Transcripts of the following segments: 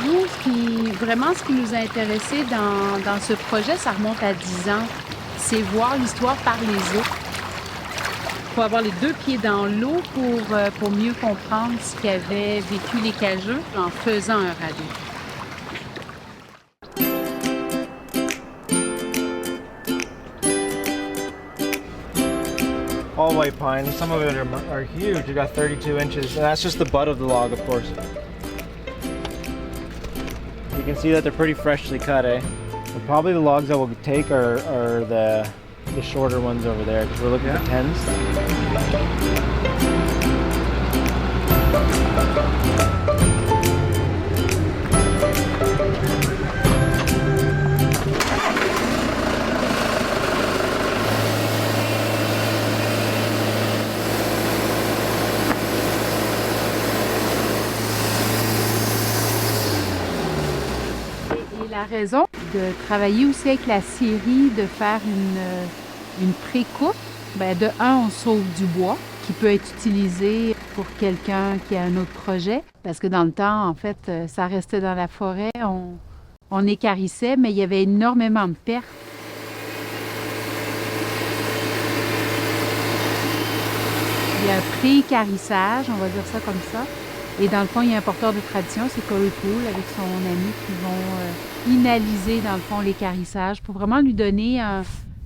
Nous, ce qui nous a intéressés dans ce projet, ça remonte à 10 ans. C'est voir l'histoire par les eaux. Il faut avoir les deux pieds dans l'eau pour mieux comprendre ce qu'avaient vécu les Cajuns en faisant un radeau. All white pine. Some of it are huge. You got 32 inches, and that's just the butt of the log, of course. You can see that they're pretty freshly cut, eh? And probably the logs that we'll take are the shorter ones over there, because we're looking at 10s. La raison de travailler aussi avec la scierie, de faire une pré-coupe, bien de un, on sauve du bois qui peut être utilisé pour quelqu'un qui a un autre projet. Parce que dans le temps, en fait, ça restait dans la forêt, on équarrissait, mais il y avait énormément de pertes. Il y a un pré-équarrissage, on va dire ça comme ça. Et dans le fond, il y a un porteur de tradition, c'est Corey Poole, avec son ami, qui vont inaliser, dans le fond, l'équarrissage pour vraiment lui donner,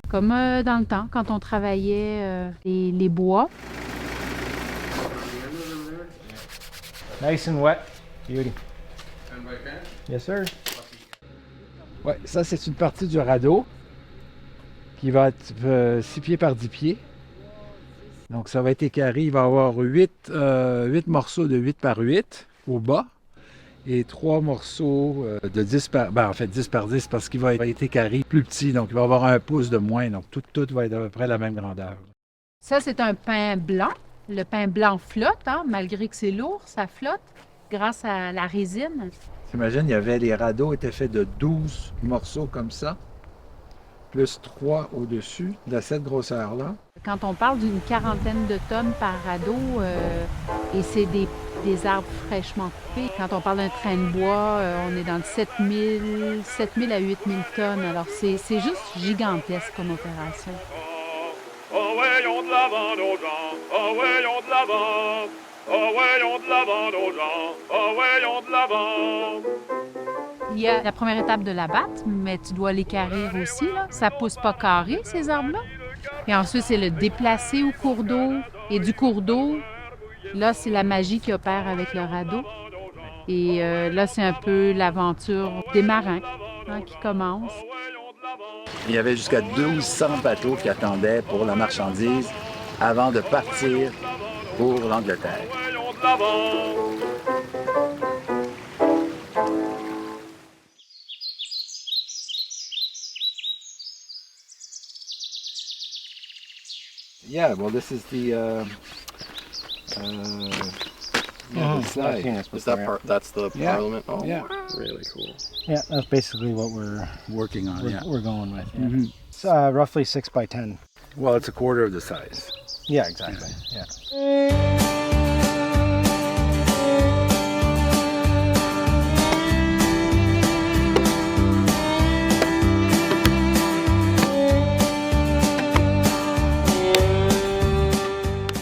comme dans le temps, quand on travaillait les bois. Nice and wet. Beauty. Yes, sir. Ouais, ça, c'est une partie du radeau qui va être 6 pieds par 10 pieds. Donc, ça va être équarri. Il va y avoir 8 morceaux de 8 par 8 au bas et 3 morceaux de 10 par... Ben, en fait, 10 par 10 parce qu'il va être équarri plus petit. Donc, il va y avoir 1 pouce de moins. Donc, tout va être à peu près la même grandeur. Ça, c'est un pain blanc. Le pain blanc flotte, hein, malgré que c'est lourd, ça flotte grâce à la résine. T'imagines, les radeaux étaient faits de 12 morceaux comme ça, plus 3 au-dessus de cette grosseur-là. Quand on parle d'une quarantaine de tonnes par radeau, et c'est des arbres fraîchement coupés, quand on parle d'un train de bois, on est dans le 7 000 à 8 000 tonnes. Alors, c'est juste gigantesque comme opération. Envoyons de l'avant nos gens, envoyons de l'avant, envoyons de l'avant nos gens, envoyons de l'avant. Il y a la première étape de l'abattre, mais tu dois les carrer aussi, là. Ça pousse pas carré, ces arbres-là. Et ensuite, c'est le déplacer au cours d'eau. Et du cours d'eau, là, c'est la magie qui opère avec le radeau. Et là, c'est un peu l'aventure des marins, hein, qui commence. Il y avait jusqu'à 1200 bateaux qui attendaient pour la marchandise avant de partir pour l'Angleterre. Yeah, well, this is the slide. Is that part? That's the Parliament. Oh, yeah, really cool. Yeah, that's basically what we're working on. we're going with. Yeah. It's roughly 6 by 10. Well, it's a quarter of the size. Yeah, exactly. Yeah.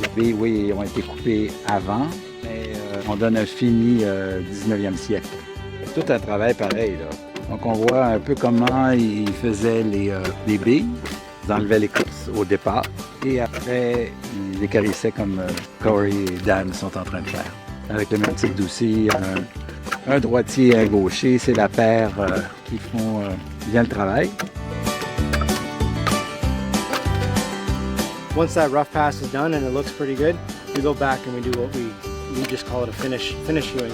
Les baies, oui, ont été coupées avant, mais on donne un fini 19e siècle. C'est tout un travail pareil, là. Donc, on voit un peu comment ils faisaient les billes. Ils enlevaient l'écorce au départ et après, ils équarrissaient comme Corey et Dan sont en train de faire. Avec le même type d'outils, un droitier et un gaucher, c'est la paire qui font bien le travail. Once that rough pass is done and it looks pretty good, we go back and we do what we just call it a finish hewing.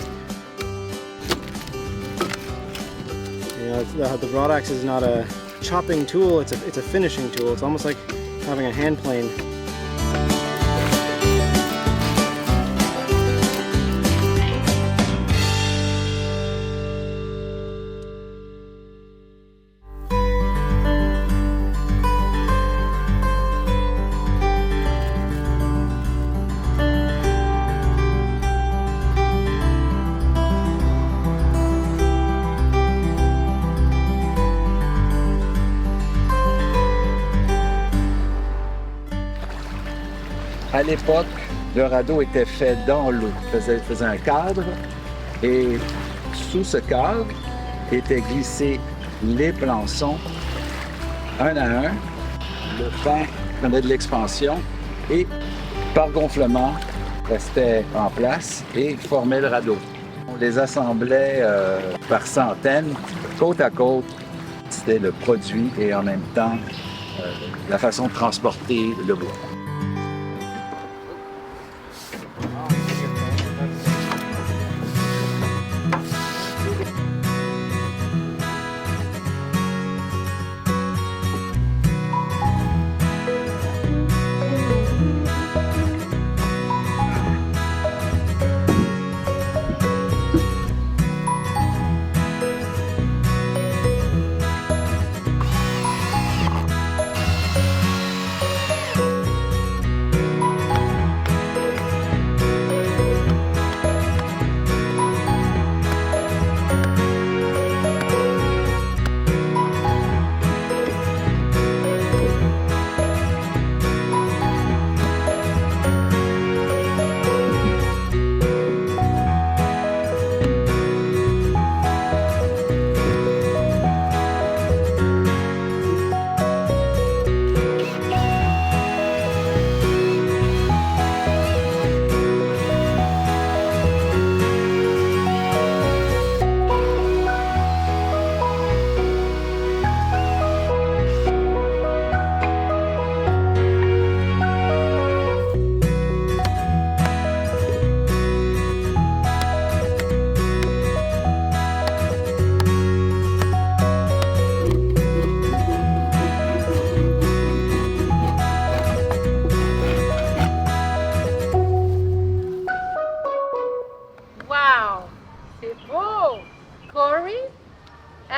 You know, the broad axe is not a chopping tool, it's a finishing tool. It's almost like having a hand plane. À l'époque, le radeau était fait dans l'eau. Il faisait un cadre et sous ce cadre étaient glissés les plançons un à un. Le pain prenait de l'expansion et par gonflement restait en place et formait le radeau. On les assemblait par centaines, côte à côte. C'était le produit et en même temps la façon de transporter le bois.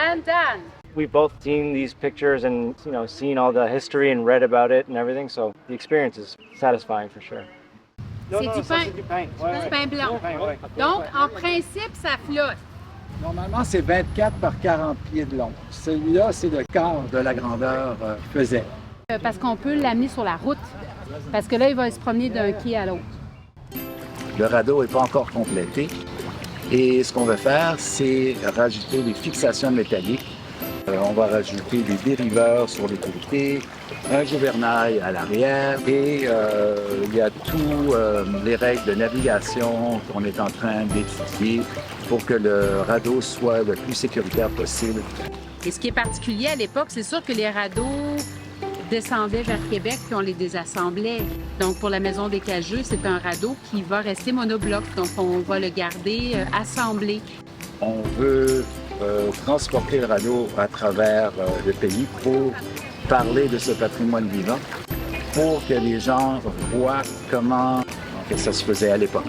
and Dan. We've both seen these pictures and, seen all the history and read about it and everything, so the experience is satisfying for sure. C'est du pain. Du pain blanc. Donc, en principe, ça flotte. Normalement, c'est 24 par 40 pieds de long. Celui-là, c'est le quart de la grandeur faisait. Parce qu'on peut l'amener sur la route. Parce que là, il va se promener d'un quai à l'autre. Le radeau n'est pas encore complété. Et ce qu'on va faire, c'est rajouter des fixations métalliques. On va rajouter des dériveurs sur les côtés, un gouvernail à l'arrière et il y a tous les règles de navigation qu'on est en train d'étudier pour que le radeau soit le plus sécuritaire possible. Et ce qui est particulier à l'époque, c'est sûr que les radeaux descendaient vers Québec puis on les désassemblait. Donc pour la Maison des Cageux, c'est un radeau qui va rester monobloc, donc on va le garder assemblé. On veut transporter le radeau à travers le pays pour parler de ce patrimoine vivant, pour que les gens voient comment ça se faisait à l'époque.